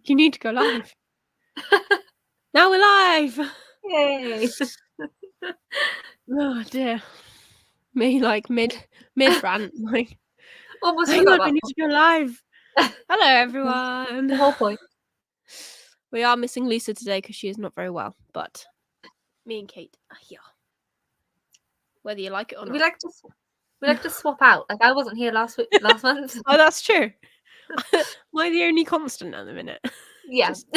You need to go live. Now we're live. Yay! Oh dear. Me like mid rant. Like Almost hang forgot on, I that need to go live. Hello everyone. the whole point. We are missing Lisa today because she is not very well, but me and Kate are here. Whether you like it or not. We like to swap out. Like I wasn't here last month. Oh, that's true. Am I the only constant at the minute? Yeah. Just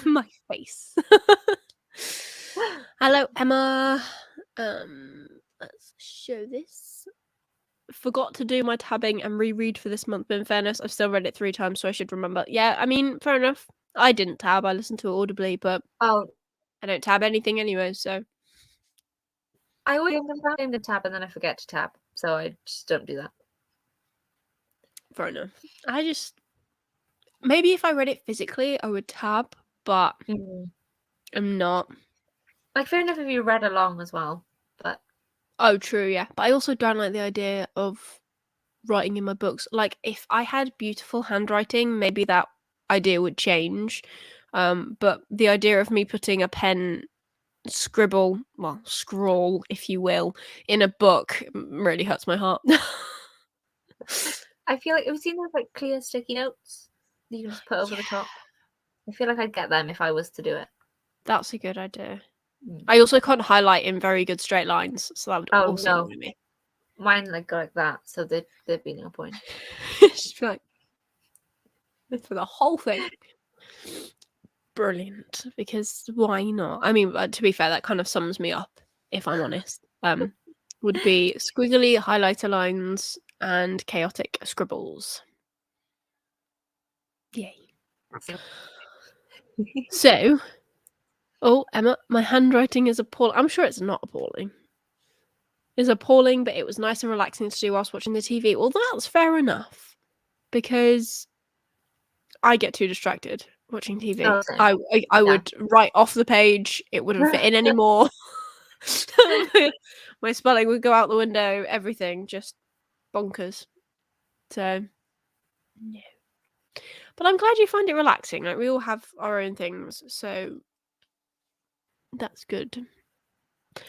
my face. Hello, Emma. Let's show this. Forgot to do my tabbing and reread for this month, but in fairness, I've still read it 3 times, so I should remember. Yeah, I mean, fair enough. I didn't tab, I listened to it audibly, but Oh, I don't tab anything anyway, so. I always aim to tab and then I forget to tab, so I just don't do that. Fair enough. Maybe if I read it physically, I would tab, but I'm not. Like, fair enough if you read along as well, but. Oh, true, yeah. But I also don't like the idea of writing in my books. Like, if I had beautiful handwriting, maybe that idea would change. But the idea of me putting a pen scroll, if you will, in a book really hurts my heart. I feel like, have you seen those like clear sticky notes that you can just put over the top? I feel like I'd get them if I was to do it. That's a good idea. I also can't highlight in very good straight lines, so that would also annoy me. Mine go like that, so there'd be no point. Just like for the whole thing. Brilliant, because why not? I mean, to be fair, that kind of sums me up, if I'm honest. Would be squiggly highlighter lines and chaotic scribbles. Yay. So, oh, Emma, my handwriting is appalling. I'm sure it's not appalling. It's appalling, but it was nice and relaxing to do whilst watching the TV. Well, that's fair enough, because I get too distracted watching TV. Oh, I would write off the page. It wouldn't fit in anymore. My spelling would go out the window. Everything just bonkers. So no. But I'm glad you find it relaxing. Like, we all have our own things, so that's good.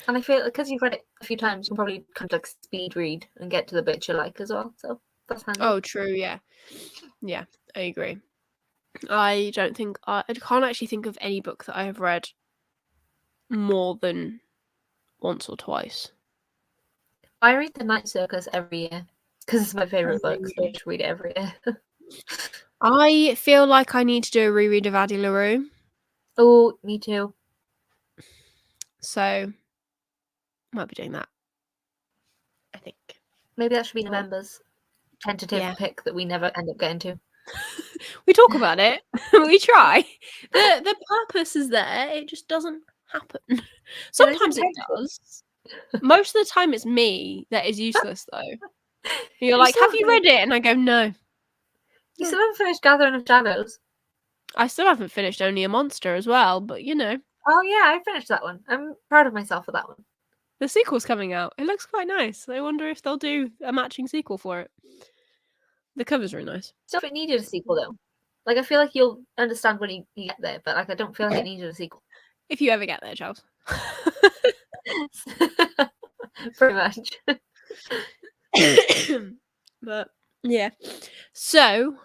And I feel because you've read it a few times, you can probably kind of like speed read and get to the bit you like as well. So that's handy. Oh, true. Yeah, yeah, I agree. I can't actually think of any book that I have read more than once or twice. I read The Night Circus every year because it's my favorite book, so I just read it every year. I feel like I need to do a reread of Addie LaRue. Oh, me too. So, might be doing that, I think. Maybe that should be November's tentative pick that we never end up getting to. We talk about it. We try. The purpose is there. It just doesn't happen. Sometimes it does. Most of the time it's me that is useless, though. You're like, have you read it? And I go, no. You still haven't finished Gathering of Shadows. I still haven't finished Only a Monster as well, but you know. Oh yeah, I finished that one. I'm proud of myself for that one. The sequel's coming out. It looks quite nice. I wonder if they'll do a matching sequel for it. The cover's really nice. Still, if it needed a sequel though. Like, I feel like you'll understand when you get there, but like I don't feel like it needed a sequel. If you ever get there, Charles. Pretty much. But yeah. So,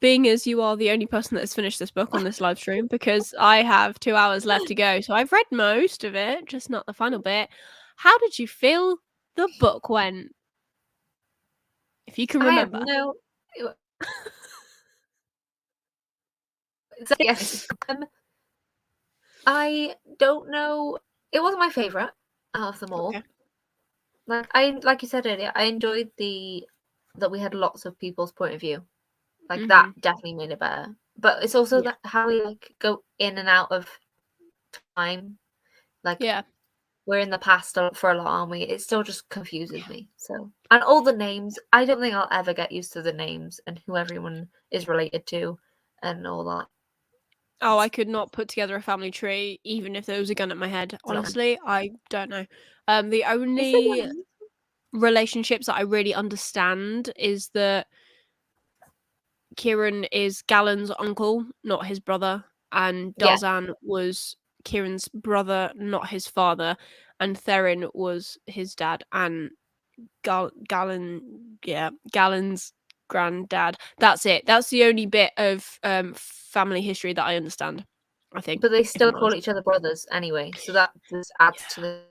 being as you are the only person that has finished this book on this live stream, because I have 2 hours left to go, so I've read most of it, just not the final bit. How did you feel the book went? If you can remember. I don't know. It wasn't my favorite out of them all. Okay. Like you said earlier, I enjoyed that we had lots of people's point of view. Like that definitely made it better. But it's also that how we like go in and out of time. Like we're in the past for a lot, aren't we? It still just confuses me. So, and all the names, I don't think I'll ever get used to the names and who everyone is related to and all that. Oh, I could not put together a family tree, even if there was a gun at my head. Honestly, I don't know. The only relationships that I really understand is that Kieran is Galen's uncle, not his brother, and Yeah. Darzan was Kieran's brother, not his father, and Therin was his dad, and Galen's granddad. That's it. That's the only bit of family history that I understand, I think. But they if still I'm call honest. each other brothers anyway, so that just adds to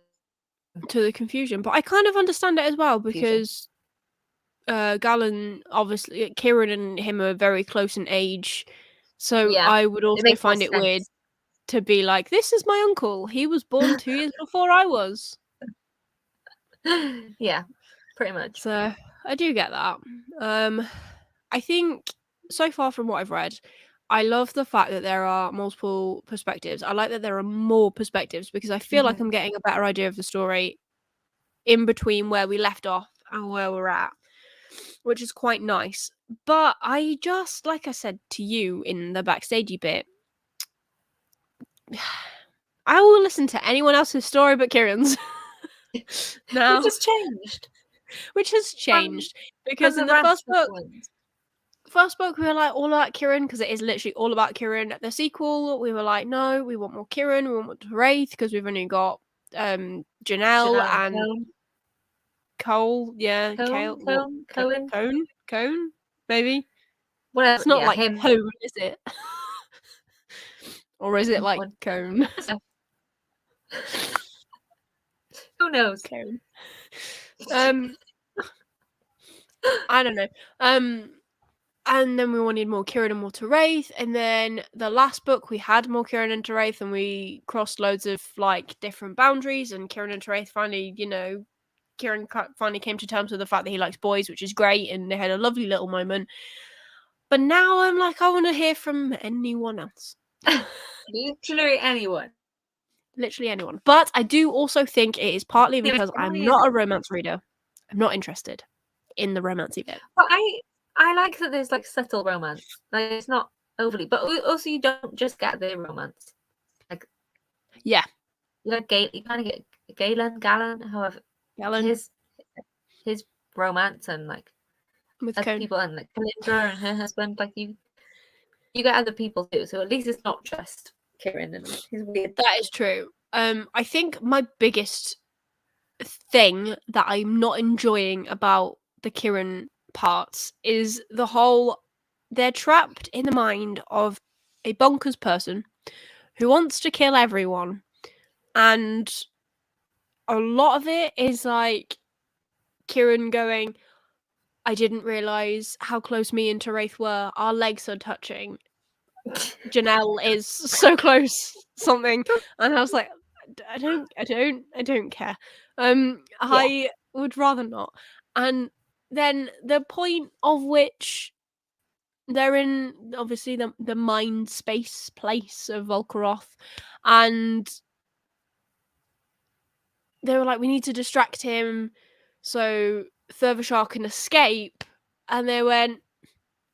the confusion. But I kind of understand it as well confusion. because Galen, obviously, Kieran and him are very close in age, so Yeah, I would also makes more find it weird sense. to be like, this is my uncle. He was born 2 years before I was. Yeah, pretty much. So I do get that. I think so far from what I've read, I love the fact that there are multiple perspectives. I like that there are more perspectives because I feel like I'm getting a better idea of the story in between where we left off and where we're at, which is quite nice. But I just, like I said to you in the backstagey bit, I will listen to anyone else's story but Kieran's. Now, Which has changed. which has changed because From in the the first book, ones. we were like all about Kieran because it is literally all about Kieran. The sequel, we were like, no, we want more Kieran, we want more Wraith because we've only got Janelle and Cone. Cole. Yeah, Cone, maybe. Whatever. It's not Yeah, like him. Cone, is it? Or is it like Cone? Who knows? Cone. I don't know. And then we wanted more Kieran and more Wraith, and then the last book we had more Kieran and Wraith, and we crossed loads of like different boundaries, and Kieran and Wraith finally, Kieran finally came to terms with the fact that he likes boys, which is great, and they had a lovely little moment. But now I'm like, I want to hear from anyone else. Literally anyone. Literally anyone. But I do also think it is partly because I'm not a romance reader. I'm not interested in the romancey bit. But I like that there's like subtle romance. Like it's not overly, but also you don't just get the romance. Like yeah, you kind of get Galen, however, his romance and like with other people and like Kalindra and her husband. Like you get other people too. So at least it's not just Kieran and his weird. That is true. I think my biggest thing that I'm not enjoying about the Kieran parts is the whole they're trapped in the mind of a bonkers person who wants to kill everyone, and a lot of it is like Kieran going, I didn't realise how close me and Wraith were. Our legs are touching. Janelle is so close, something. And I was like, I don't care. I would rather not. And then the point of which they're in obviously the mind space place of Volkaroth, and they were like, we need to distract him so Thurvashar can escape, and they went,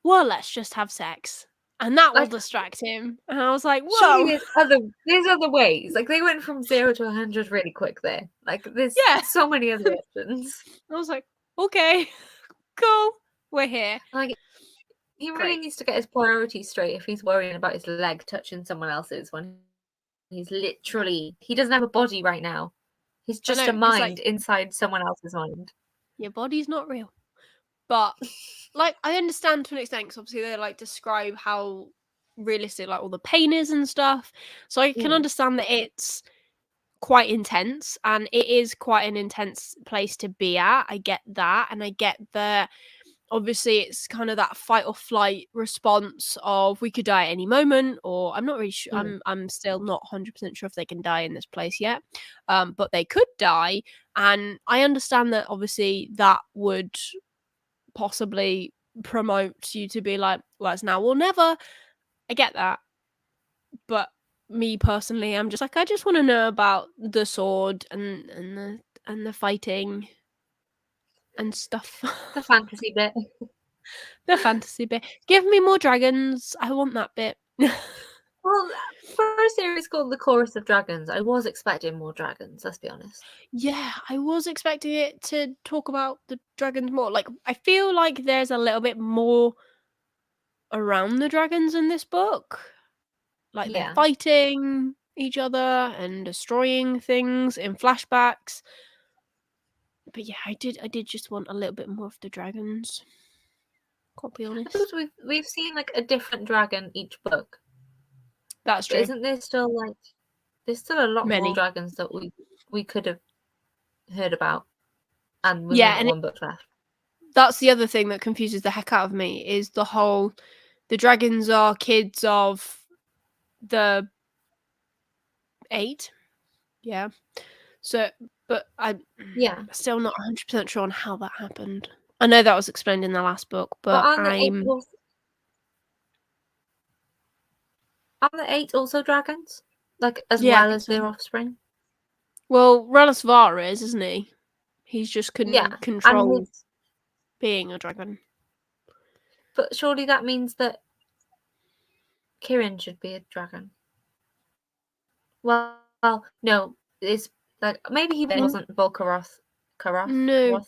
well, let's just have sex. And that will distract him. And I was like, whoa. There's other ways. Like they went from 0 to 100 really quick there. Like there's so many other options. I was like, okay, cool. We're here. Like he really needs to get his priorities straight if he's worrying about his leg touching someone else's when he's literally he doesn't have a body right now. He's just a mind inside someone else's mind. Your body's not real. But like I understand to an extent because obviously they like describe how realistic like all the pain is and stuff. So I can understand that it's quite intense, and it is quite an intense place to be at. I get that, and I get that obviously it's kind of that fight or flight response of we could die at any moment, or I'm not really sure. I'm still not 100% sure if they can die in this place yet, but they could die, and I understand that obviously that would possibly promote you to be like, well, it's now or never. I get that, but me personally, I'm just like, I just want to know about the sword and the fighting and stuff. The fantasy bit. The fantasy bit. Give me more dragons. I want that bit. Well, for a series called The Chorus of Dragons, I was expecting more dragons, let's be honest. Yeah, I was expecting it to talk about the dragons more. Like, I feel like there's a little bit more around the dragons in this book. Like they're Yeah. fighting each other and destroying things in flashbacks. But yeah, I did just want a little bit more of the dragons. Can't be I honest. suppose we've seen like a different dragon each book. That's But true. isn't there still like there's still a lot Many more dragons that we could have heard about, and we've Yeah, only got and one book left. that's the other thing that confuses the heck out of me is the whole the dragons are kids of the 8. Yeah. So, but I'm Yeah. still not 100% sure on how that happened. I know that was explained in the last book, but aren't the 8 also dragons? Like as yeah, I well think as so. their offspring? Well, Relisvar is, isn't he? He's just Yeah. control And being a dragon. but surely that means that Kirin should be a dragon. Well, no, it's like maybe he wasn't Volkaroth No,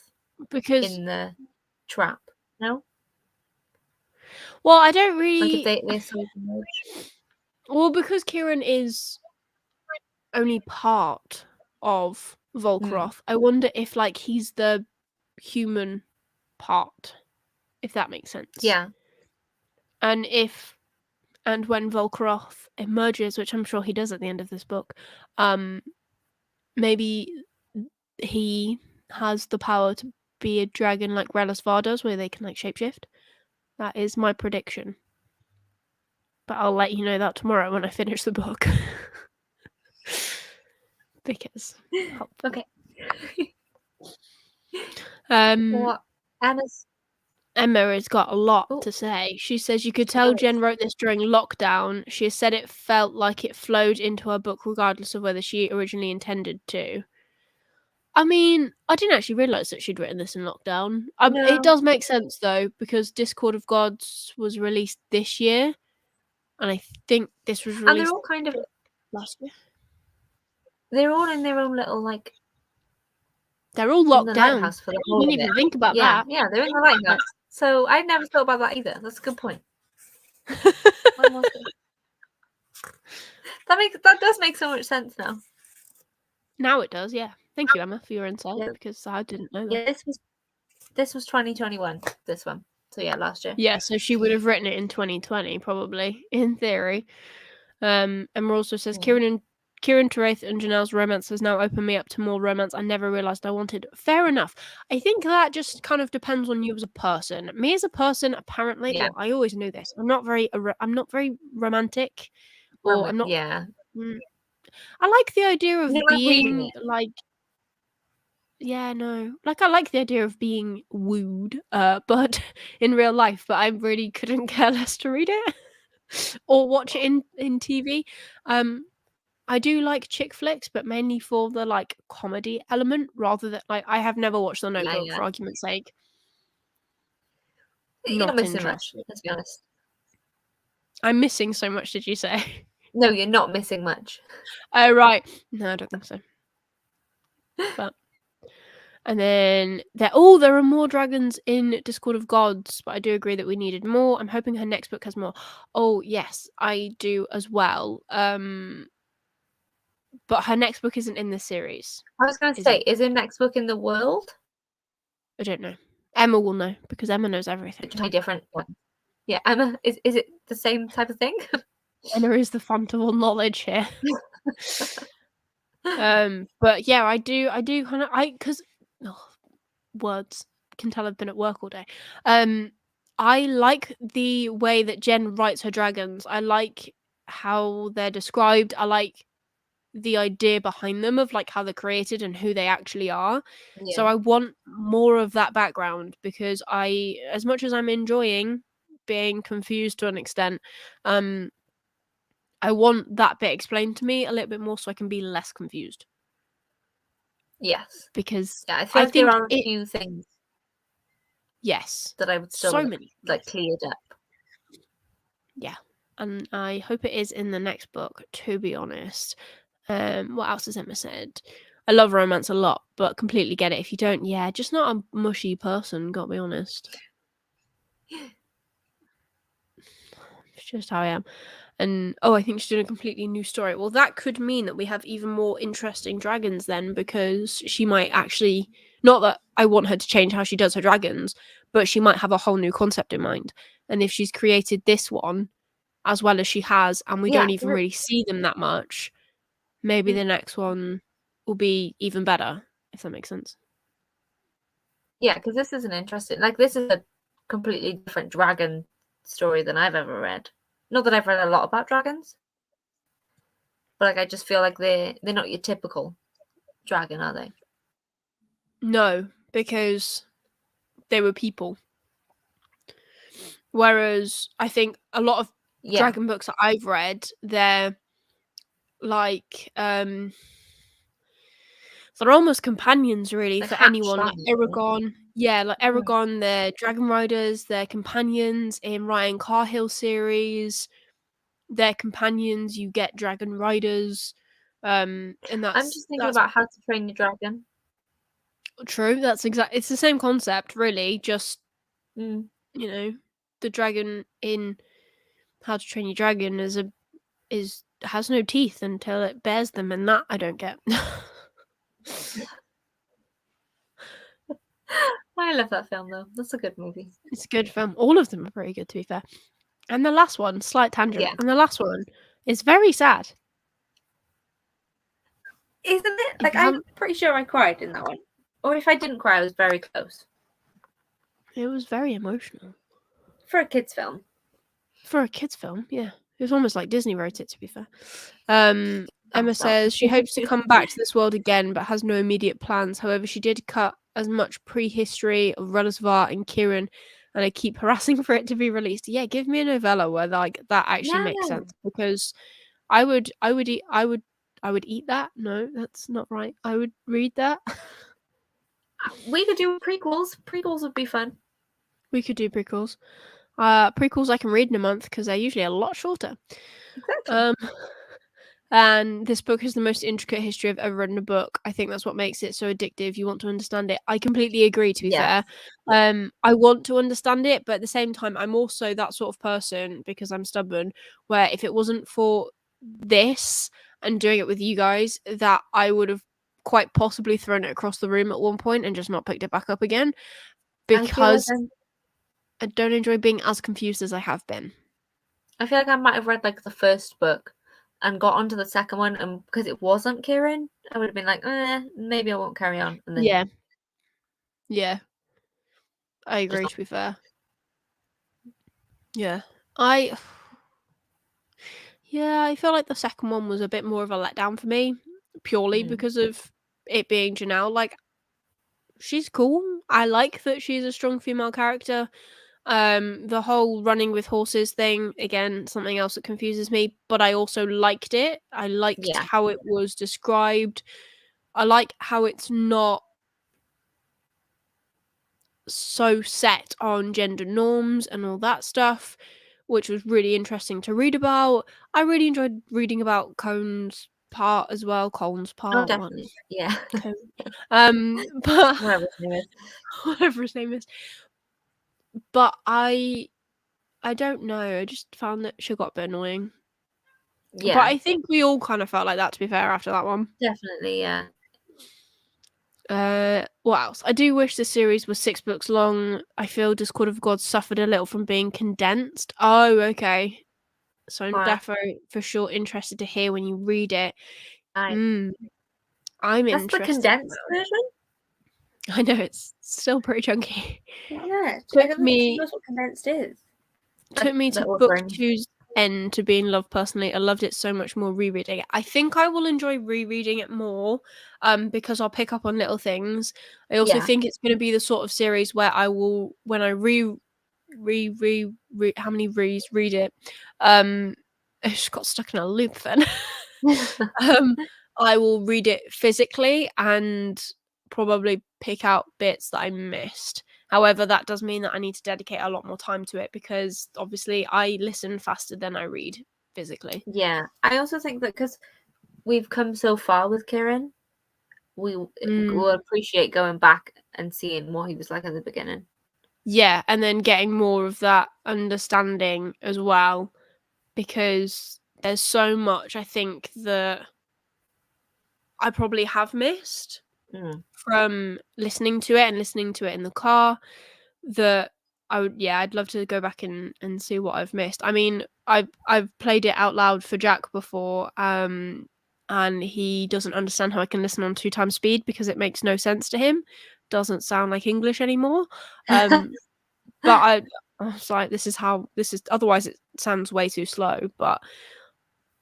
because in the trap. No? well, I don't Like really. if they're so merged. Well, because Kieran is only part of Volkaroth, I wonder if like he's the human part, if that makes sense. Yeah. And when Volkaroth emerges, which I'm sure he does at the end of this book, maybe he has the power to be a dragon like Relisvar does, where they can like shapeshift. That is my prediction. But I'll let you know that tomorrow when I finish the book. Because Okay. Emma has got a lot to say. She says you could tell Jen wrote this during lockdown. She has said it felt like it flowed into her book regardless of whether she originally intended to. I mean, I didn't actually realise that she'd written this in lockdown. It does make sense though, because Discord of Gods was released this year. And I think this was released and they're all kind of last year. They're all in their own little like. They're all locked down. Lighthouse for the whole. Didn't even think about that. Yeah, they're in the lighthouse. So I never thought about that either. That's a good point. That does make so much sense now. Now it does, yeah. Thank you, Emma, for your insight because I didn't know that. Yeah, this was 2021. This one. So yeah, last year. Yeah, so she would have written it in 2020, probably, in theory. Emma also says Kieran Teraith and Janelle's romance has now opened me up to more romance I never realised I wanted. Fair enough. I think that just kind of depends on you as a person. Me as a person, apparently, well, I always knew this. I'm not very romantic, or I'm not. Yeah. I like the idea of being like. Yeah, no. Like, I like the idea of being wooed, but in real life, but I really couldn't care less to read it or watch it in TV. I do like chick flicks, but mainly for the like comedy element rather than like I have never watched The Notebook for argument's sake. You're not missing much, let's be honest. I'm missing so much, did you say? No, you're not missing much. Oh, right. No, I don't think so. But and then there are more dragons in Discord of Gods, but I do agree that we needed more. I'm hoping her next book has more. Oh, yes, I do as well. But her next book isn't in the series. I was going to say, is her next book in the world? I don't know. Emma will know because Emma knows everything. It's a different one. Yeah, Emma, is it the same type of thing? Emma is the font of all knowledge here. But yeah, I do kind of because words can tell I've been at work all day. I like the way that Jen writes her dragons. I like how they're described. I like the idea behind them of like how they're created and who they actually are. Yeah. So I want more of that background because as much as I'm enjoying being confused to an extent, I want that bit explained to me a little bit more so I can be less confused. Yes. Because I think there are a few things. Yes. That I would still like cleared up. Yeah. And I hope it is in the next book, to be honest. What else has Emma said? I love romance a lot, but completely get it. If you don't, just not a mushy person, gotta be honest. It's just how I am. And I think she's doing a completely new story. Well, that could mean that we have even more interesting dragons then, because she might actually, not that I want her to change how she does her dragons, but she might have a whole new concept in mind. And if she's created this one as well as she has, and we don't even really see them that much, maybe the next one will be even better, if that makes sense. Yeah, because this is an interesting, like, this is a completely different dragon story than I've ever read. Not that I've read a lot about dragons, but like I just feel like they're not your typical dragon, are they? No, because they were people. Whereas I think a lot of dragon books that I've read, they're like they're almost companions really, like for anyone. Like Eragon. Yeah, like Eragon, they're dragon riders, they're companions. In Ryan Carhill series, they're companions, you get dragon riders. And that's I'm just thinking about How to Train Your Dragon. True, it's the same concept, really, just you know, the dragon in How to Train Your Dragon has no teeth until it bears them, and that I don't get. I love that film though. That's a good movie. It's a good film. All of them are pretty good, to be fair. And the last one, slight tangent. Yeah. And the last one is very sad. Isn't it? Like, I'm pretty sure I cried in that one. Or if I didn't cry, I was very close. It was very emotional. For a kid's film. For a kid's film, yeah. It was almost like Disney wrote it, to be fair. Emma says she hopes to come back to this world again, but has no immediate plans. However, she did cut as much prehistory of Radazvar and Kieran, and I keep harassing for it to be released. Yeah, give me a novella where like that actually makes sense, because I would eat that. No, that's not right. I would read that. We could do prequels. Prequels would be fun. We could do prequels. Prequels I can read in a month because they're usually a lot shorter. Exactly. And this book is the most intricate history I've ever read in a book. I think that's what makes it so addictive. You want to understand it. I completely agree, to be fair. I want to understand it, but at the same time, I'm also that sort of person, because I'm stubborn, where if it wasn't for this and doing it with you guys, that I would have quite possibly thrown it across the room at one point and just not picked it back up again, because I don't enjoy being as confused as I have been. I feel like I might have read like the first book and got onto the second one, and because it wasn't Kieran, I would have been like, maybe I won't carry on. And then yeah, I agree, to be fair. Yeah, I feel like the second one was a bit more of a letdown for me, purely because of it being Janelle. Like, she's cool. I like that she's a strong female character. The whole running with horses thing, again, something else that confuses me, but I also liked it. I liked how it was described. I like how it's not so set on gender norms and all that stuff, which was really interesting to read about. I really enjoyed reading about Colin's part as well. Colin's part. Oh, definitely. Yeah. But whatever his name is. But I don't know. I just found that she got a bit annoying. Yeah. But I think we all kind of felt like that, to be fair, after that one. Definitely, yeah. What else? I do wish the series was 6 books long. I feel Discord of Gods suffered a little from being condensed. Oh, okay. So I'm definitely for sure interested to hear when you read it. I'm interested. That's the condensed version? I know, it's still pretty chunky. Yeah, I don't think she knows what condensed is. Took me to BookTube's end to be in love personally. I loved it so much more rereading it. I think I will enjoy rereading it more, because I'll pick up on little things. I also think it's going to be the sort of series where I will, when I how many read it, I just got stuck in a loop then. I will read it physically and probably pick out bits that I missed. However, that does mean that I need to dedicate a lot more time to it, because obviously I listen faster than I read physically. Yeah, I also think that because we've come so far with Kieran, we will appreciate going back and seeing what he was like at the beginning. Yeah, and then getting more of that understanding as well, because there's so much I think that I probably have missed from listening to it in the car, that I'd love to go back and see what I've missed. I mean, I've played it out loud for Jack before, and he doesn't understand how I can listen on 2 times speed because it makes no sense to him. Doesn't sound like English anymore. But I was like, this is otherwise it sounds way too slow, but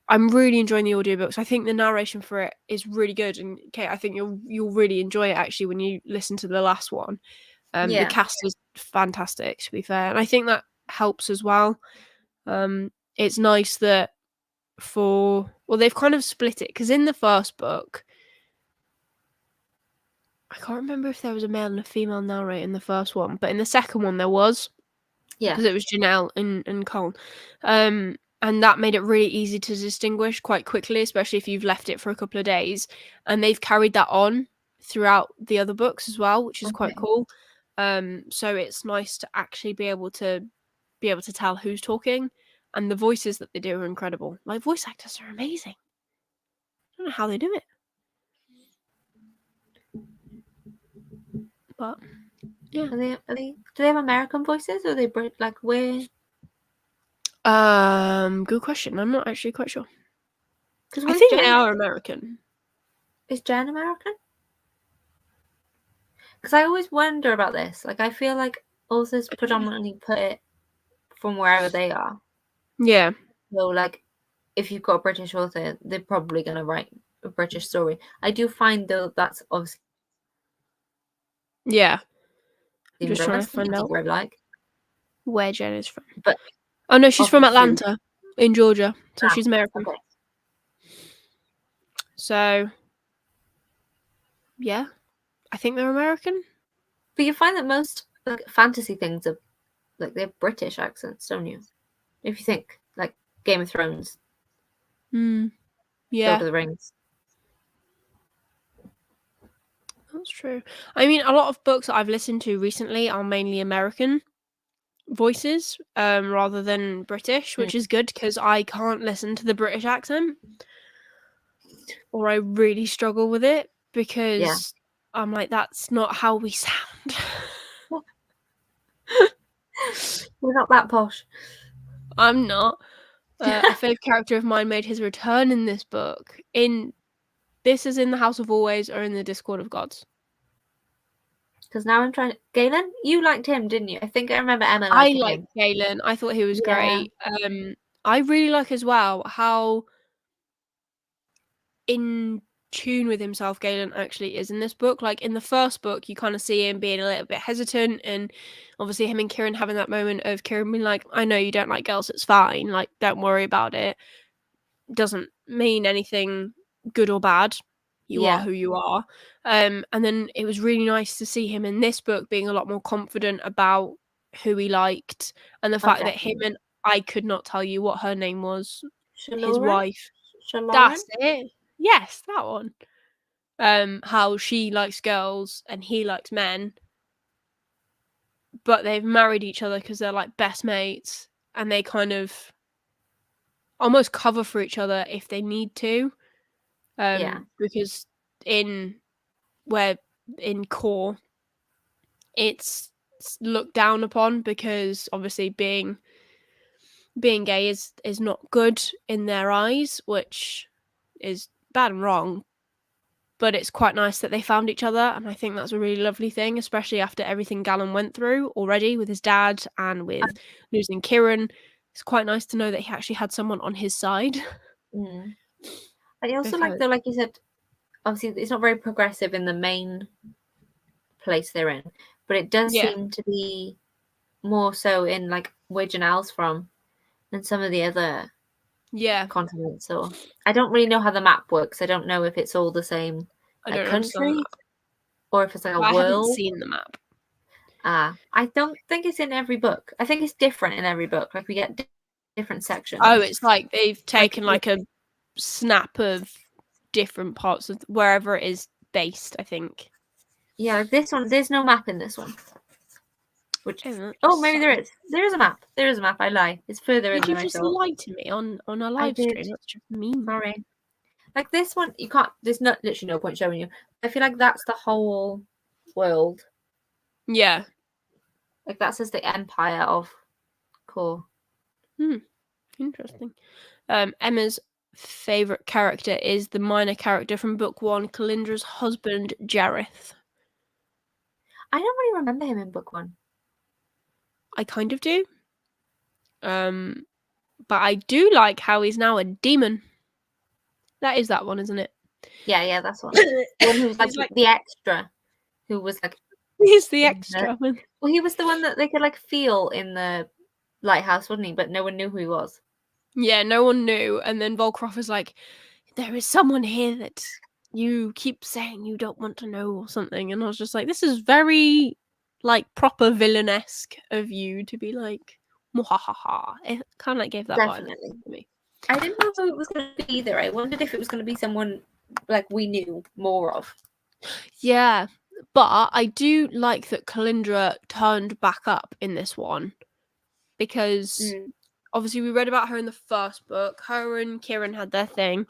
I'm really enjoying the audiobooks. I think the narration for it is really good, and Kate, I think you'll really enjoy it actually when you listen to the last one. The Yeah. cast is fantastic, to be fair, and I think that helps as well. It's nice that they've kind of split it, because in the first book, I can't remember if there was a male and a female narrator in the first one, but in the second one there was. Yeah. Because it was Janelle and Cole. And that made it really easy to distinguish quite quickly, especially if you've left it for a couple of days. And they've carried that on throughout the other books as well, which is quite cool. So it's nice to actually be able to tell who's talking, and the voices that they do are incredible. Like, voice actors are amazing. I don't know how they do it. But yeah. Do they have American voices, or are they like where? Good question. I'm not actually quite sure. Because I think they are American. Is Jen American? Because I always wonder about this. Like, I feel like authors predominantly put it from wherever they are. Yeah. So, like, if you've got a British author, they're probably going to write a British story. I do find, though, that's obviously... Yeah. I'm just trying to find out where Jen is from. But oh no, she's from Atlanta, in Georgia, so she's American. Okay. So yeah, I think they're American. But you find that most like fantasy things are like they're British accents, don't you? If you think like Game of Thrones, Yeah, Lord of the Rings. That's true. I mean, a lot of books that I've listened to recently are mainly American voices, rather than British, which is good because I can't listen to the British accent, or I really struggle with it because I'm like, that's not how we sound. We're not that posh. I'm not. A favourite character of mine made his return in this book. This is in the House of Always or in the Discord of Gods. Because now I'm trying. Galen, you liked him, didn't you? I think I remember Emma. I liked Galen. I thought he was great. I really like as well how in tune with himself Galen actually is in this book. Like, in the first book, you kind of see him being a little bit hesitant, and obviously him and Kieran having that moment of Kieran being like, I know you don't like girls, it's fine, like, don't worry about it. Doesn't mean anything good or bad. You are who you are. And then it was really nice to see him in this book being a lot more confident about who he liked, and the fact that him and I could not tell you what her name was. His wife. That's it. Yes, that one. How she likes girls and he likes men, but they've married each other because they're like best mates, and they kind of almost cover for each other if they need to. Because in Core, it's looked down upon because obviously being gay is not good in their eyes, which is bad and wrong. But it's quite nice that they found each other, and I think that's a really lovely thing, especially after everything Galen went through already with his dad and with losing Kieran. It's quite nice to know that he actually had someone on his side. I also like, though, like you said, obviously it's not very progressive in the main place they're in, but it does seem to be more so in like where Janelle's from and some of the other continents. So I don't really know how the map works. I don't know if it's all the same country or if it's like a world. I haven't seen the map. I don't think it's in every book. I think it's different in every book. Like, we get different sections. Oh, it's like they've taken like a snap of different parts of wherever it is based, I think. Yeah, this one, there's no map in this one. Which Oh, maybe there is. There is a map. There is a map. I lie. It's further in Did than you I just thought. lie to me on a I live did. stream? That's just mean. Sorry. Like this one, you can't. There's literally no point showing you. I feel like that's the whole world. Yeah. Like that says the empire of Core. Interesting. Emma's favorite character is the minor character from book 1, Calindra's husband, Jareth. I don't really remember him in book 1. I kind of do. But I do like how he's now a demon. That is that one, isn't it? Yeah, that's one. The one who was like the extra, who was like he's the extra one. Well, he was the one that they could like feel in the lighthouse, wasn't he? But no one knew who he was. Yeah, no one knew. And then Volcroft was like, there is someone here that you keep saying you don't want to know or something. And I was just like, this is very like proper villainesque of you to be like, muhahaha. It kind of like gave that vibe to me. I didn't know who it was going to be either. I wondered if it was going to be someone like we knew more of. Yeah, but I do like that Calindra turned back up in this one because obviously we read about her in the first book. Her and Kieran had their thing,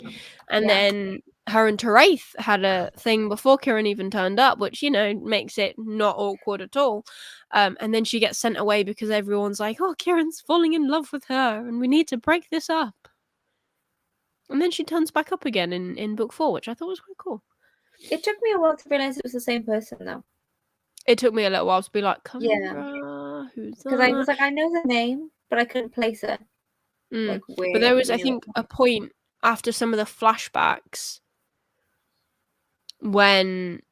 and then her and Teraith had a thing before Kieran even turned up, which, you know, makes it not awkward at all. And then she gets sent away because everyone's like, oh, Kieran's falling in love with her and we need to break this up. And then she turns back up again in book 4, which I thought was quite cool. It took me a while to realise it was the same person, though. It took me a little while to be like, Calindra, who's that? Because I was like, I know the name, but I couldn't place it. Like, where, but there was, I think, a point after some of the flashbacks when,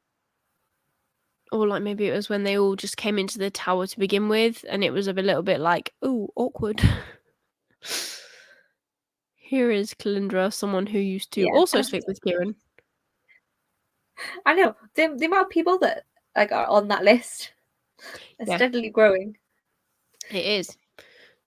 or like maybe it was when they all just came into the tower to begin with, and it was a little bit like, ooh, awkward. Here is Calindra, someone who used to also sleep with Kieran. I know the amount of people that like are on that list are steadily growing. It is.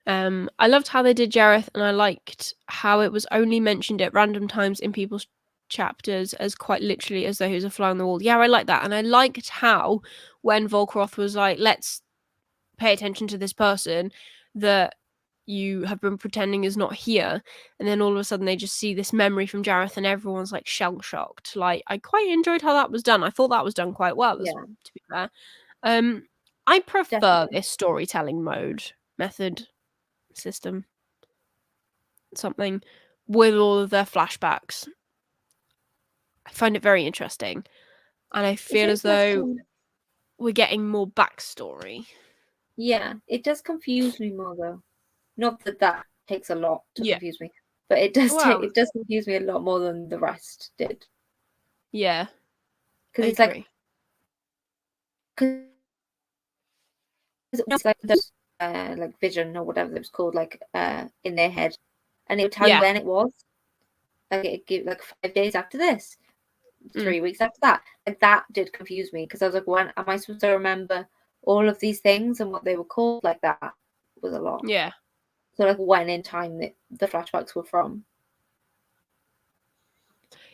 I loved how they did Jareth, and I liked how it was only mentioned at random times in people's chapters as quite literally as though he was a fly on the wall. Yeah, I like that. And I liked how when Volcroft was like, let's pay attention to this person that you have been pretending is not here, and then all of a sudden they just see this memory from Jareth and everyone's like shell-shocked. Like, I quite enjoyed how that was done. I thought that was done quite well, to be fair. I prefer this storytelling method system, something with all of their flashbacks. I find it very interesting, and I feel as though we're getting more backstory. Yeah, it does confuse me more though. Not that takes a lot to confuse me, but it does it does confuse me a lot more than the rest did. Yeah, because it's like it's like those like vision or whatever it was called, like in their head, and it would tell you when it was. Like it give like 5 days after this, 3 weeks after that. Like that did confuse me because I was like, when am I supposed to remember all of these things and what they were called? Like that was a lot. Yeah. So like when in time the flashbacks were from.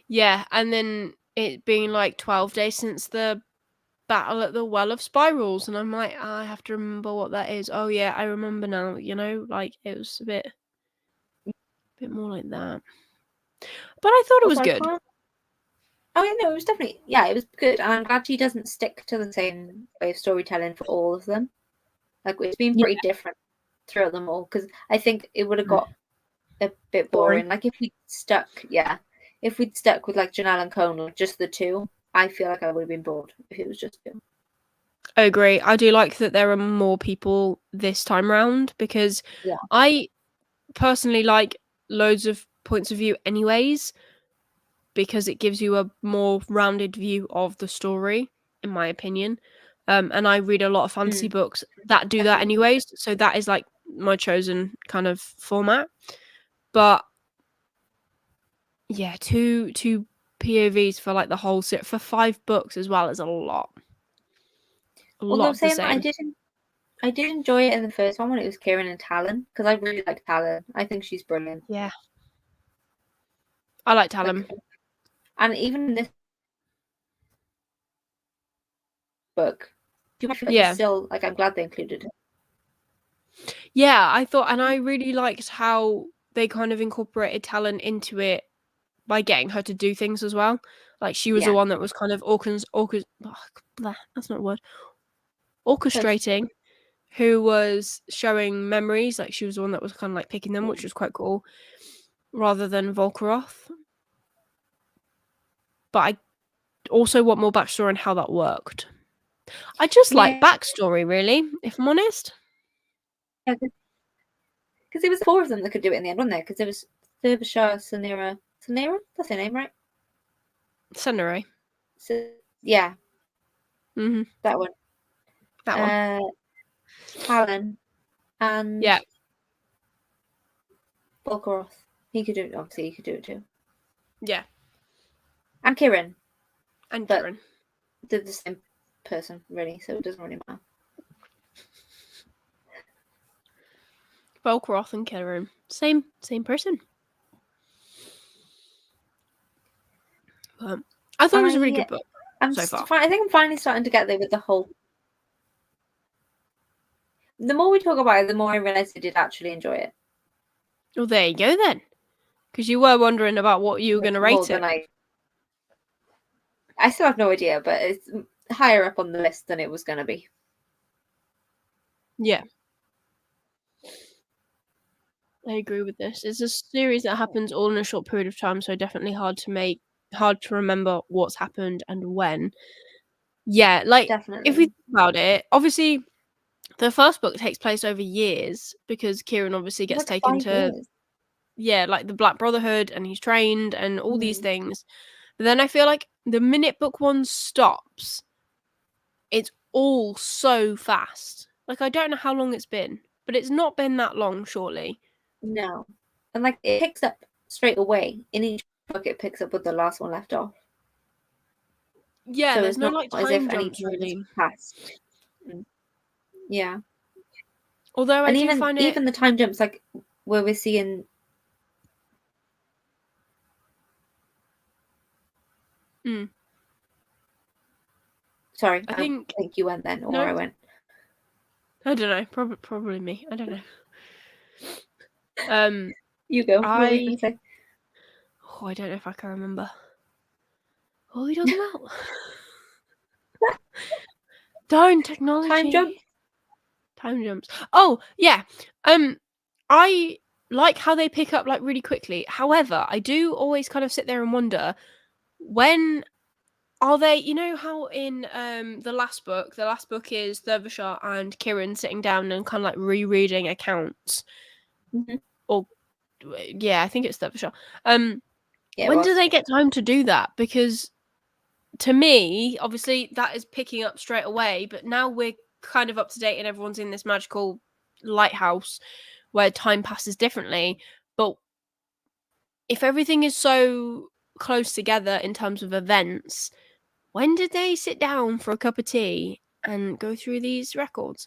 Yeah, and then it being like 12 days since the battle at the Well of Spirals, and I'm like, I have to remember what that is. Oh yeah, I remember now, you know, like it was a bit more like that. But I thought it was good. Oh yeah, no, it was definitely, yeah, it was good. And I'm glad she doesn't stick to the same way of storytelling for all of them. Like it's been pretty different throughout them all, because I think it would have got a bit boring. Like if we'd stuck with like Janelle and Cone, like just the two, I feel like I would have been bored if it was just two. I agree. I do like that there are more people this time round, because I personally like loads of points of view anyways, because it gives you a more rounded view of the story, in my opinion. And I read a lot of fantasy books that do that anyways, so that is like my chosen kind of format. But yeah, two POVs for like the whole set for 5 books as well is a lot. Although saying that, I did enjoy it in the first one when it was Kieran and Talon, because I really like Talon. I think she's brilliant. Yeah, I like Talon. And even in this book, you might feel like it's still like, I'm glad they included it. Yeah, I thought, and I really liked how they kind of incorporated talent into it by getting her to do things as well. Like she was the one that was kind of that's not a word. Orchestrating, who was showing memories. Like she was the one that was kind of like picking them, which was quite cool, rather than Volkoroth. But I also want more backstory on how that worked. I just like backstory, really, if I'm honest. Yeah, because it was 4 of them that could do it in the end, wasn't there? Because there was Derbyshire, Sanera. That's her name, right? Senere. So, yeah. Mm-hmm. That one. Alan and Volkoroth. He could do it. Obviously, he could do it too. Yeah. And Kieran. Kieran. They're the same person, really, so it doesn't really matter. Volkoroth and Kieran. Same person. I thought it was a really good book so far. I think I'm finally starting to get there with the whole... The more we talk about it, the more I realise I did actually enjoy it. Well, there you go then. Because you were wondering about what you were going to rate it. I still have no idea, but it's higher up on the list than it was going to be. Yeah. I agree with this. It's a series that happens all in a short period of time, so definitely hard to remember what's happened and when. Yeah, like, definitely. If we think about it, obviously, the first book takes place over years because Kieran obviously gets taken to... Yeah, like the Black Brotherhood, and he's trained and all these things. But then I feel like the minute book 1 stops, it's all so fast. Like, I don't know how long it's been, but it's not been that long, surely. No. And like it picks up straight away. In each book it picks up with the last one left off. Yeah, so there's no like time jumps really. Past. Yeah. Although I do find it... even the time jumps, like where we're seeing... Sorry, I think you went then, or I went. I don't know. Probably me. I don't know. You go. What were you going to say? Oh, I don't know if I can remember. What are we talking about? Darn technology. Time jumps. Oh, yeah. I like how they pick up like really quickly. However, I do always kind of sit there and wonder, when are they, you know how in the last book is Derbyshire and Kieran sitting down and kind of like rereading accounts. Or yeah, I think it's Derbyshire. When do they get time to do that? Because to me, obviously that is picking up straight away, but now we're kind of up to date and everyone's in this magical lighthouse where time passes differently. But if everything is so close together in terms of events, when did they sit down for a cup of tea and go through these records?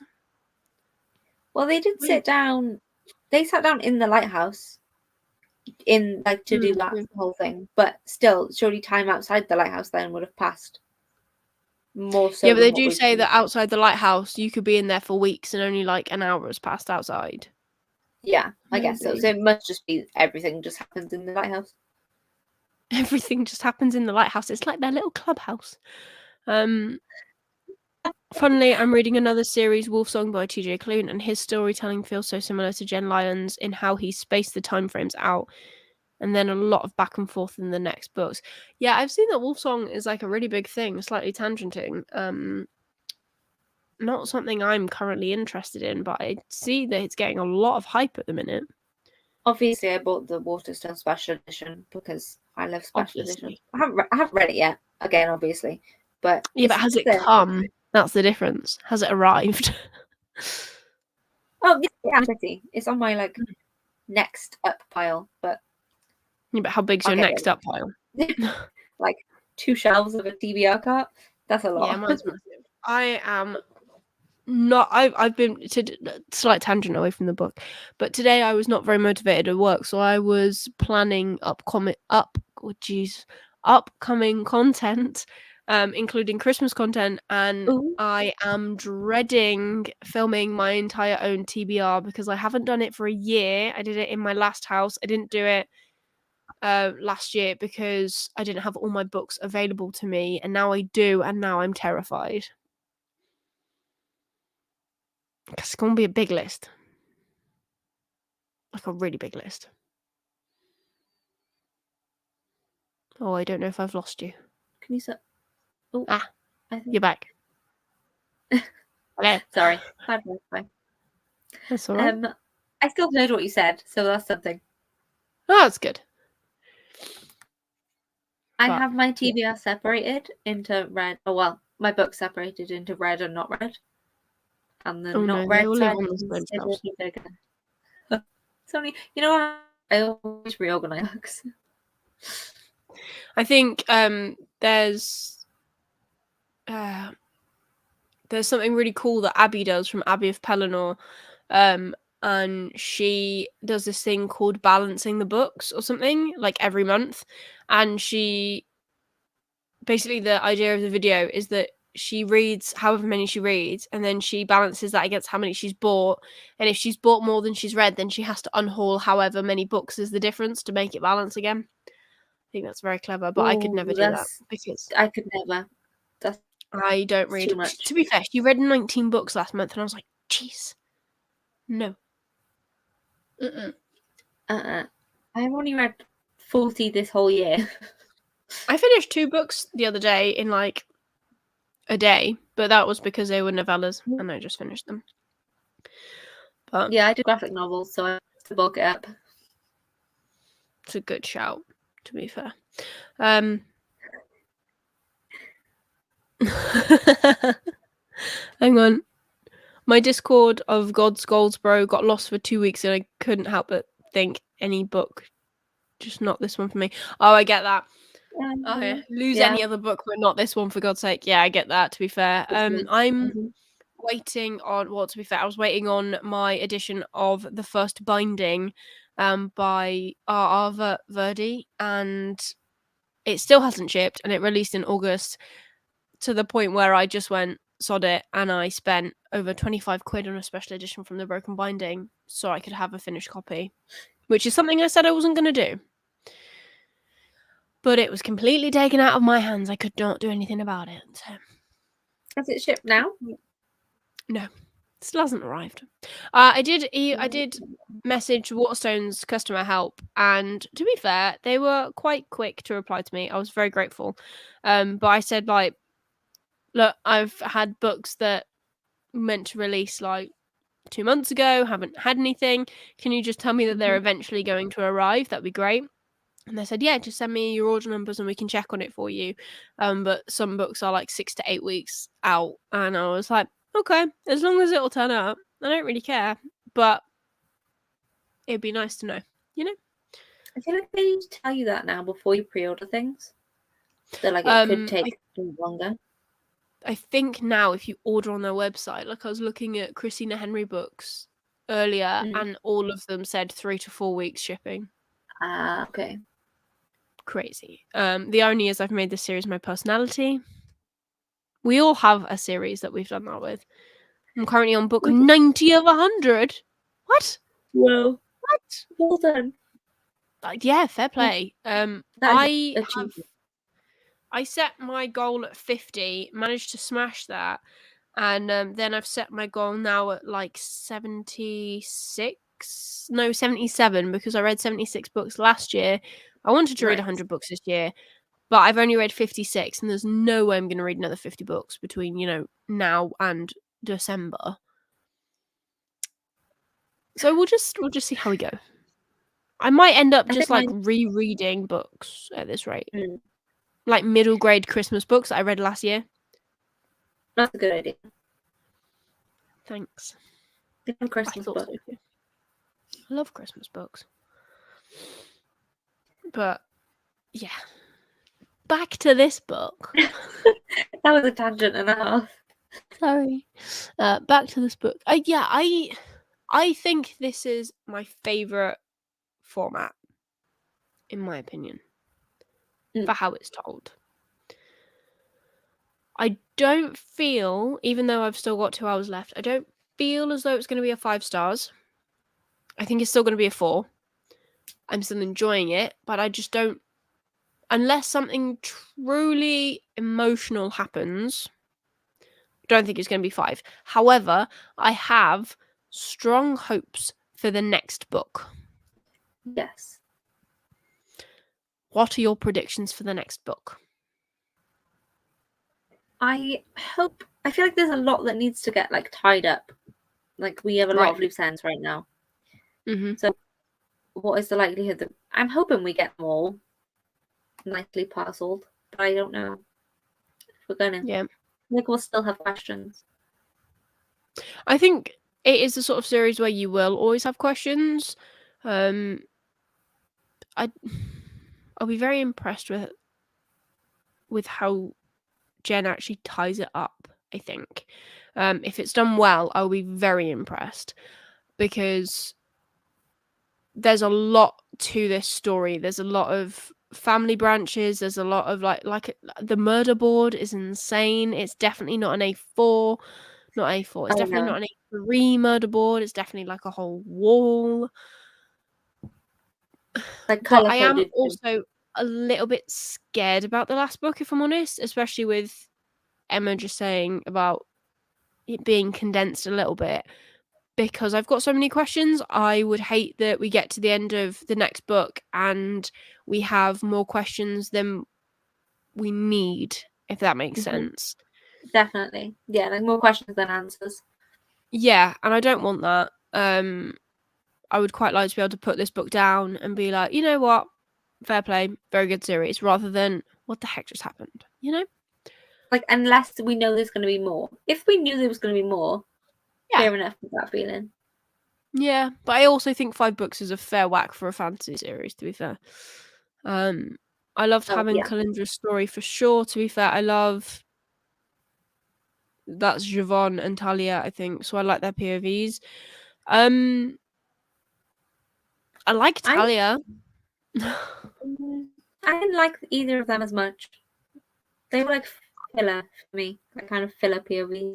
Well, they did sit down. They sat down in the lighthouse in like to do that whole thing, but still, surely time outside the lighthouse then would have passed. More so. Yeah, but they do say that outside the lighthouse, you could be in there for weeks and only like an hour has passed outside. Yeah, I guess so. So it must just be everything just happens in the lighthouse. Everything just happens in the lighthouse. It's like their little clubhouse. Funnily, I'm reading another series, Wolfsong by TJ Klune, and his storytelling feels so similar to Jen Lyon's in how he spaced the time frames out, and then a lot of back and forth in the next books. Yeah, I've seen that Wolfsong is like a really big thing, slightly tangenting. Not something I'm currently interested in, but I see that it's getting a lot of hype at the minute. Obviously, I bought the Waterstone Special Edition because I love Special Edition. I haven't read it yet. Again, obviously, but yeah, but has it come? That's the difference. Has it arrived? Oh, yeah, it's on my like next up pile, but yeah, but how big's your next up pile? Like 2 shelves of a TBR cart. That's a lot. Yeah, mine's massive. I am not. I've been to slight tangent away from the book, but today I was not very motivated at work, so I was planning upcoming content including Christmas content, and Ooh. I am dreading filming my entire own TBR because I haven't done it for a year. I did it in my last house. I didn't do it last year because I didn't have all my books available to me, and now I do, and now I'm terrified. It's going to be a big list. Like a really big list. Oh, I don't know if I've lost you. Can you say? Oh, Ah, I think you're back. Hello. Sorry, bad Wi-Fi. That's all right. I still heard what you said, so that's something. Oh, that's good. I But, have my TBR separated into red. Oh well, my book's separated into red and not red, and the oh no, not they red all live side on the is same considered shelves. bigger. It's only, you know what? I always reorganize books. I think there's something really cool that Abby does from Abby of Pelennor, and she does this thing called balancing the books or something like every month, and she basically the idea of the video is that she reads however many she reads, and then she balances that against how many she's bought, and if she's bought more than she's read, then she has to unhaul however many books is the difference to make it balance again. I think that's very clever, but I could never do that because I could never. That's I don't read. too much. To be fair, she read 19 books last month, and I was like, jeez, no. I've only read 40 this whole year. I finished 2 books the other day in like a day, but that was because they were novellas, and I just finished them. But yeah, I did graphic novels, so I have to bulk it up. it's a good shout, to be fair. Hang on. My Discord of God's Goldsboro got lost for 2 weeks, and I couldn't help but think any book, just not this one for me. Oh, I get that. Okay, lose any other book, but not this one, for God's sake. Yeah, I get that, to be fair. I'm waiting on, well, to be fair, I was waiting on my edition of The First Binding by R.R. Verdi, and it still hasn't shipped, and it released in August, to the point where I just went, sod it, and I spent over 25 quid on a special edition from the Broken Binding so I could have a finished copy, which is something I said I wasn't going to do. But it was completely taken out of my hands. I could not do anything about it. So. Has it shipped now? No, still hasn't arrived. I did message Waterstone's customer help, and to be fair, they were quite quick to reply to me. I was very grateful. But I said, like, look, I've had books that meant to release like 2 months ago, haven't had anything. Can you just tell me that they're eventually going to arrive? That'd be great. And they said, yeah, just send me your order numbers and we can check on it for you. But some books are like 6 to 8 weeks out. And I was like, okay, as long as it'll turn up, I don't really care. But it'd be nice to know, you know? I feel like they need to tell you that now before you pre-order things. So like it could take longer. I think now if you order on their website, like I was looking at Christina Henry books earlier, and all of them said 3 to 4 weeks shipping. Okay. Crazy. The irony is I've made this series my personality. We all have a series that we've done that with. I'm currently on book 90 of 100. What? Whoa. What? Well done. Yeah, fair play. I set my goal at 50, managed to smash that, and then I've set my goal now at like 77, because I read 76 books last year. I wanted to read 100 books this year, but I've only read 56, and there's no way I'm going to read another 50 books between, now and December. So we'll just see how we go. I might end up just like rereading books at this rate. Like middle grade Christmas books that I read last year. That's a good idea. Thanks. Christmas books. So. I love Christmas books. But yeah. Back to this book. That was a tangent and a half. Sorry. Back to this book. I think this is my favourite format, in my opinion, for how it's told. I don't feel, even though I've still got 2 hours left, I don't feel as though it's going to be a 5 stars. I think it's still going to be a 4. I'm still enjoying it, but I just don't, unless something truly emotional happens, don't think it's going to be 5. However, I have strong hopes for the next book. Yes. What are your predictions for the next book? I feel like there's a lot that needs to get like tied up. Like we have a lot of loose ends right now. Mm-hmm. So what is the likelihood that I'm hoping we get them all nicely parceled, but I don't know if we're gonna. Yeah. Like we'll still have questions. I think it is the sort of series where you will always have questions. I'll be very impressed with how Jen actually ties it up, I think. If it's done well, I'll be very impressed, because there's a lot to this story. There's a lot of family branches. There's a lot of like the murder board is insane. It's definitely not an A4. Not A4. It's definitely not an A3 murder board. It's definitely like a whole wall. Like but I am also a little bit scared about the last book, if I'm honest, especially with Emma just saying about it being condensed a little bit, because I've got so many questions. I would hate that we get to the end of the next book and we have more questions than we need, if that makes sense. Definitely. Yeah, like more questions than answers. Yeah, and I don't want that. I would quite like to be able to put this book down and be like, you know what? Fair play, very good series, rather than what the heck just happened, you know? Like, unless we know there's going to be more. If we knew there was going to be more, fair enough with that feeling. Yeah, but I also think 5 books is a fair whack for a fantasy series, to be fair. I loved having Calindra's story for sure, to be fair. I love... That's Javon and Talia, I think, so I like their POVs. I like Talia. I didn't like either of them as much. They were like filler for me, like kind of filler POVs.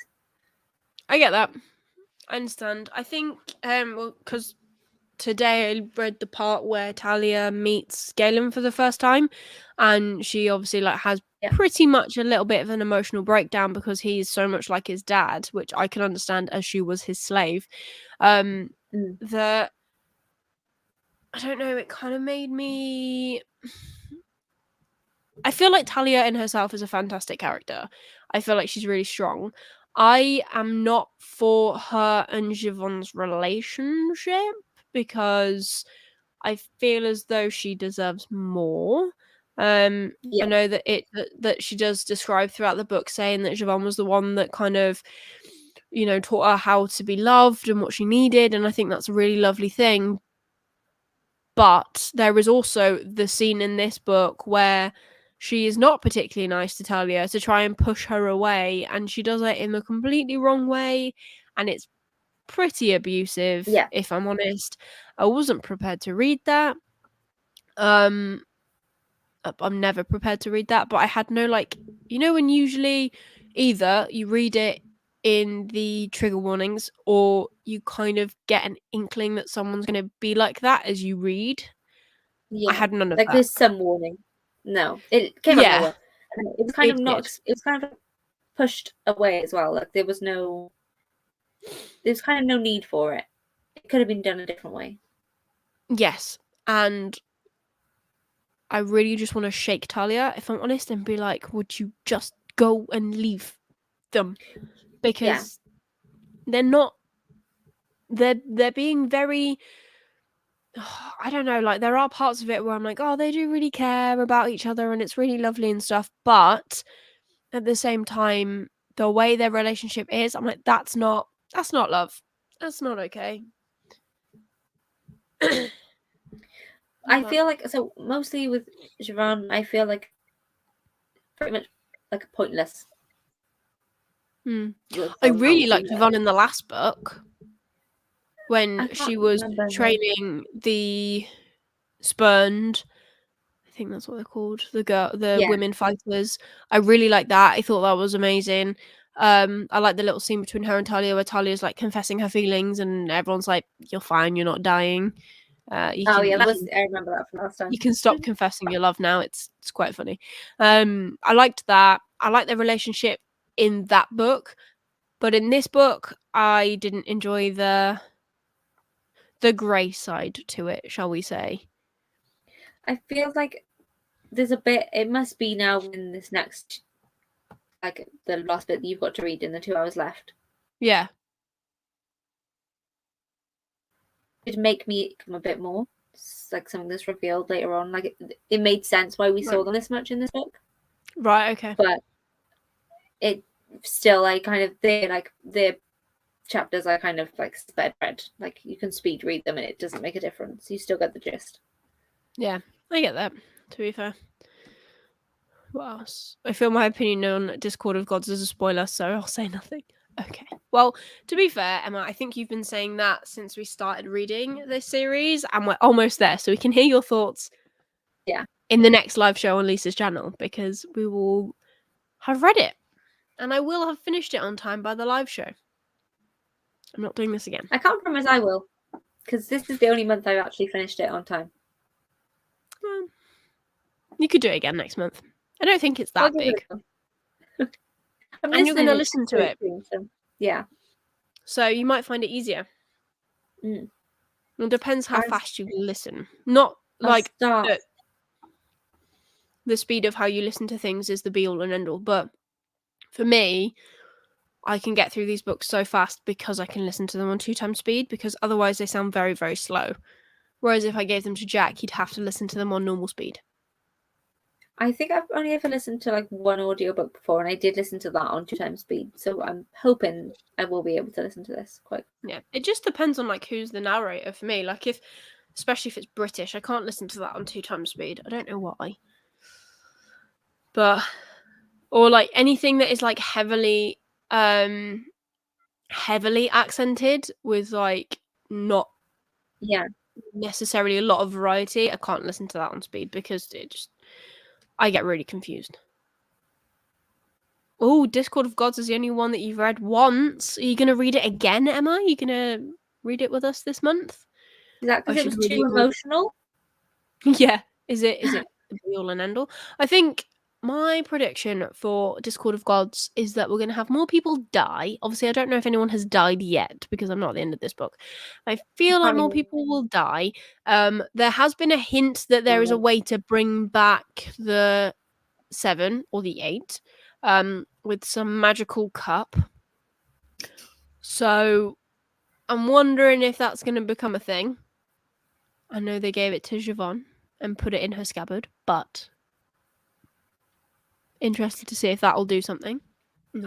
I get that. I understand. I think, well, because today I read the part where Talia meets Galen for the first time, and she obviously like has pretty much a little bit of an emotional breakdown because he's so much like his dad, which I can understand as she was his slave. The I don't know, it kind of made me... I feel like Talia in herself is a fantastic character. I feel like she's really strong. I am not for her and Javon's relationship because I feel as though she deserves more. I know that she does describe throughout the book saying that Javon was the one that kind of, you know, taught her how to be loved and what she needed, and I think that's a really lovely thing. But there is also the scene in this book where she is not particularly nice to Talia to try and push her away, and she does it in a completely wrong way, and it's pretty abusive, if I'm honest. I wasn't prepared to read that. I'm never prepared to read that, but I had no, like, you know, when usually either you read it in the trigger warnings or you kind of get an inkling that someone's going to be like that as you read. I had none of that. There's some warning. No, it came out of nowhere. It was kind of not. It was kind of pushed away as well. Like there was kind of no need for it. It could have been done a different way. Yes, and I really just want to shake Talia, if I'm honest, and be like, would you just go and leave them? Because they're not... They're being very... I don't know, like, there are parts of it where I'm like, oh, they do really care about each other and it's really lovely and stuff, but at the same time, the way their relationship is, I'm like, that's not love. That's not okay. I feel like, so mostly with Javon, I feel like pretty much like pointless. I really liked Javon in the last book when she was training the spurned. I think that's what they're called. The Yeah. women fighters. I really like that. I thought that was amazing. I like the little scene between her and Talia where Talia's like confessing her feelings and everyone's like, "You're fine, you're not dying. You Oh can yeah, you that was. can I remember that from last time. you can stop confessing your love now." It's quite funny. I liked that. I like their relationship in that book, but in this book, I didn't enjoy the grey side to it, shall we say? I feel like there's a bit. It must be now in this next, like the last bit that you've got to read in the 2 hours left. Yeah. It'd make me come a bit more. It's like something that's revealed later on. Like it made sense why we saw Right. them this much in this book, Right. Okay. but it still like kind of the chapters are kind of like sped read. Like you can speed read them and it doesn't make a difference. You still get the gist. Yeah, I get that. To be fair. What else? I feel my opinion on Discord of Gods is a spoiler, so I'll say nothing. Okay. Well, to be fair, Emma, I think you've been saying that since we started reading this series, and we're almost there, so we can hear your thoughts. Yeah. In the next live show on Lisa's channel, because we will have read it, and I will have finished it on time by the live show. I'm not doing this again. I can't promise I will, because this is the only month I've actually finished it on time. Well, you could do it again next month. I don't think it's that big. And you're going to listen to it. So, yeah. So you might find it easier. Mm. It depends how fast you listen. Not like the speed of how you listen to things is the be-all and end-all. But for me, I can get through these books so fast because I can listen to them on 2 times speed, because otherwise they sound very, very slow. Whereas if I gave them to Jack, he'd have to listen to them on normal speed. I think I've only ever listened to like one audiobook before, and I did listen to that on 2 times speed. So I'm hoping I will be able to listen to this quite. Yeah, it just depends on like who's the narrator for me. Like especially if it's British, I can't listen to that on 2 times speed. I don't know why. But or like anything that is like heavily accented with like not necessarily a lot of variety, I can't listen to that on speed because I get really confused. Oh, Discord of Gods is the only one that you've read once. Are you going to read it again, Emma? Are you going to read it with us this month? Is that because it was too emotional? Yeah. Is it the be-all and end-all? I think my prediction for Discord of Gods is that we're going to have more people die. Obviously, I don't know if anyone has died yet because I'm not at the end of this book. I feel like more people will die. There has been a hint that there is a way to bring back the 7 or the 8 with some magical cup. So I'm wondering if that's going to become a thing. I know they gave it to Siobhan and put it in her scabbard, but interested to see if that'll do something.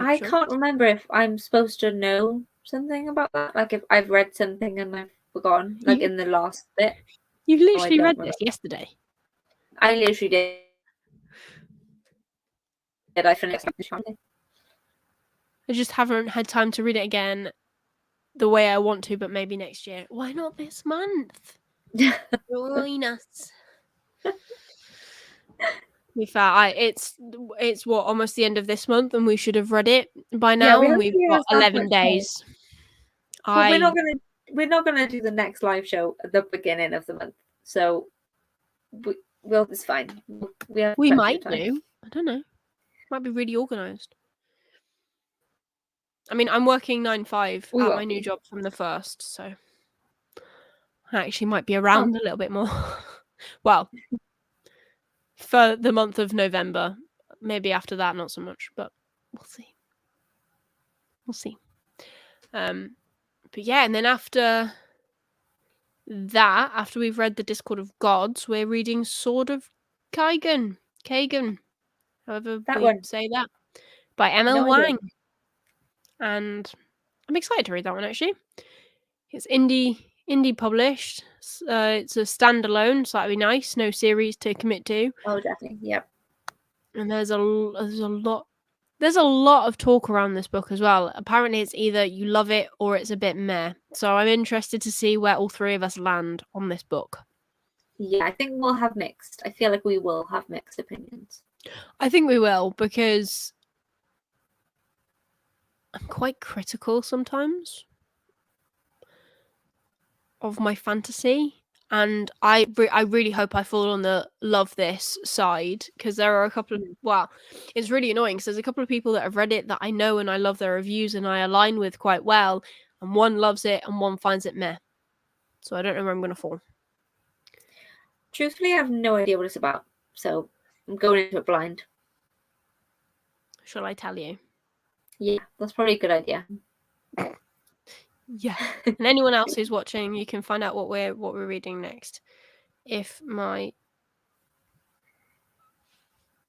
I can't remember if I'm supposed to know something about that. Like if I've read something and I've forgotten, like in the last bit. You've literally read this yesterday. I literally did. I finished it. I just haven't had time to read it again the way I want to, but maybe next year. Why not this month? Join us. To be fair, it's what, almost the end of this month, and we should have read it by now. Yeah, and we've got 11 days. But we're not gonna do the next live show at the beginning of the month, so it's fine. We might do. I don't know. Might be really organised. I mean, I'm working 9-5 at my new job from the 1st, so I actually might be around a little bit more. Well, for the month of November. Maybe after that, not so much, but we'll see. We'll see. But yeah, and then after that, after we've read the Discord of Gods, we're reading Sword of Kagan, however we say that, by Emma Wang. And I'm excited to read that one, actually. It's indie published. It's a standalone, so that'd be nice. No series to commit to. Oh, definitely. Yep. And there's a lot of talk around this book as well. Apparently, it's either you love it or it's a bit meh. So I'm interested to see where all 3 of us land on this book. Yeah, I think we'll have mixed. I feel like we will have mixed opinions. I think we will, because I'm quite critical sometimes of my fantasy, and I really hope I fall on the love this side, because there are a couple of, well, it's really annoying because there's a couple of people that have read it that I know and I love their reviews and I align with quite well, and one loves it and one finds it meh. So I don't know where I'm going to fall. Truthfully, I have no idea what it's about, so I'm going into it blind. Shall I tell you? Yeah, that's probably a good idea. Yeah. And anyone else who's watching, you can find out what we're reading next. If my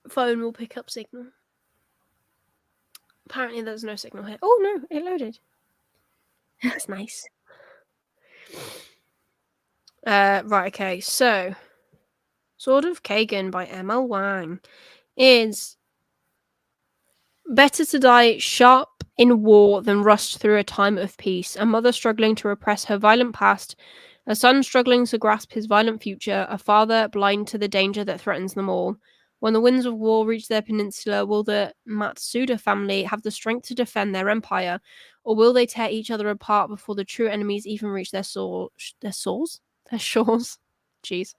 phone will pick up signal. Apparently there's no signal here. Oh no, it loaded. That's nice. Right, okay, so Sword of Kagan by M.L. Wang is better to die sharp in war than rust through a time of peace. A mother struggling to repress her violent past, a son struggling to grasp his violent future, a father blind to the danger that threatens them all. When the winds of war reach their peninsula, will the Matsuda family have the strength to defend their empire, or will they tear each other apart before the true enemies even reach their shores? Jeez.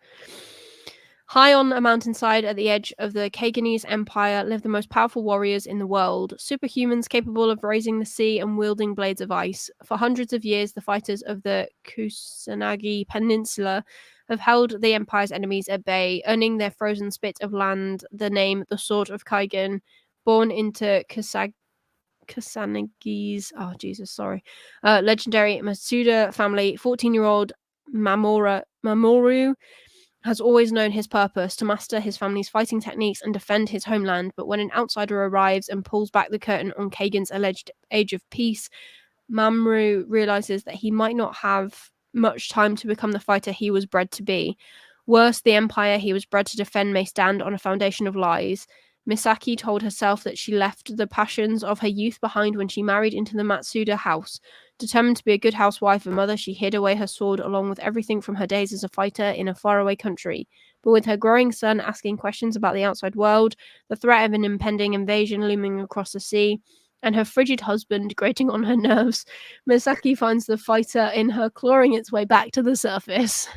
High on a mountainside at the edge of the Kaganese Empire live the most powerful warriors in the world, superhumans capable of raising the sea and wielding blades of ice. For hundreds of years, the fighters of the Kusanagi Peninsula have held the Empire's enemies at bay, earning their frozen spit of land the name the Sword of Kaigan. Born into Kusanagi's legendary Matsuda family, 14-year-old Mamoru has always known his purpose, to master his family's fighting techniques and defend his homeland. But when an outsider arrives and pulls back the curtain on Kagan's alleged age of peace, Mamoru realizes that he might not have much time to become the fighter he was bred to be. Worse, the empire he was bred to defend may stand on a foundation of lies. Misaki told herself that she left the passions of her youth behind when she married into the Matsuda house. Determined to be a good housewife and mother, she hid away her sword along with everything from her days as a fighter in a faraway country. But with her growing son asking questions about the outside world, the threat of an impending invasion looming across the sea, and her frigid husband grating on her nerves, Misaki finds the fighter in her clawing its way back to the surface.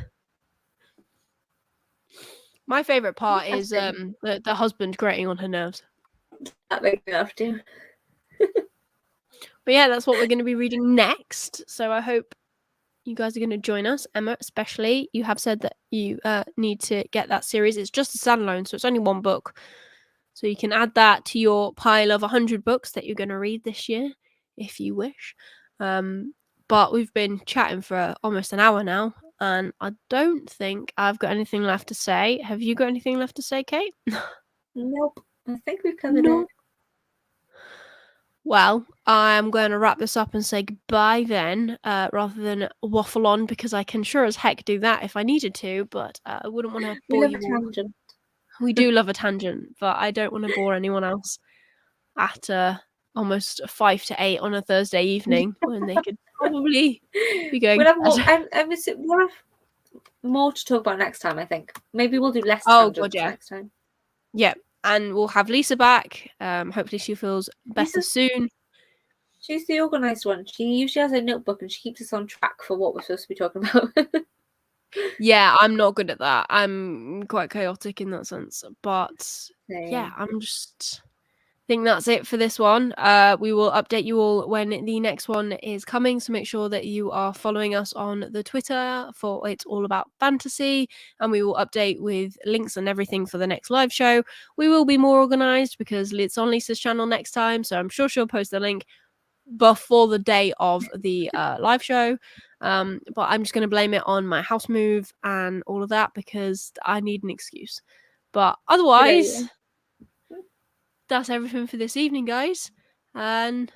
My favourite part is the husband grating on her nerves. That makes me laugh too. But yeah, that's what we're going to be reading next. So I hope you guys are going to join us. Emma, especially, you have said that you need to get that series. It's just a standalone, so it's only one book. So you can add that to your pile of 100 books that you're going to read this year, if you wish. But we've been chatting for almost an hour now, and I don't think I've got anything left to say. Have you got anything left to say, Kate? Nope. I think we've covered it. Well, I'm going to wrap this up and say goodbye then, rather than waffle on, because I can sure as heck do that if I needed to, but I wouldn't want to bore you all. Tangent. We do love a tangent, but I don't want to bore anyone else at almost 5 to 8 on a Thursday evening when they could probably be going. We'll have more to talk about next time, I think. Maybe we'll do less tangents next time. Yeah, and we'll have Lisa back. Hopefully she feels better soon. She's the organised one. She usually has a notebook and she keeps us on track for what we're supposed to be talking about. Yeah, I'm not good at that. I'm quite chaotic in that sense. But yeah, I'm just think that's it for this one. We will update you all when the next one is coming, so make sure that you are following us on the Twitter for It's All About Fantasy, and we will update with links and everything for the next live show. We will be more organized because it's on Lisa's channel next time, so I'm sure she'll post the link before the day of the live show. But I'm just going to blame it on my house move and all of that because I need an excuse. But otherwise, that's everything for this evening, guys. And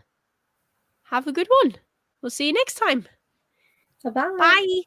have a good one. We'll see you next time. Bye-bye. Bye.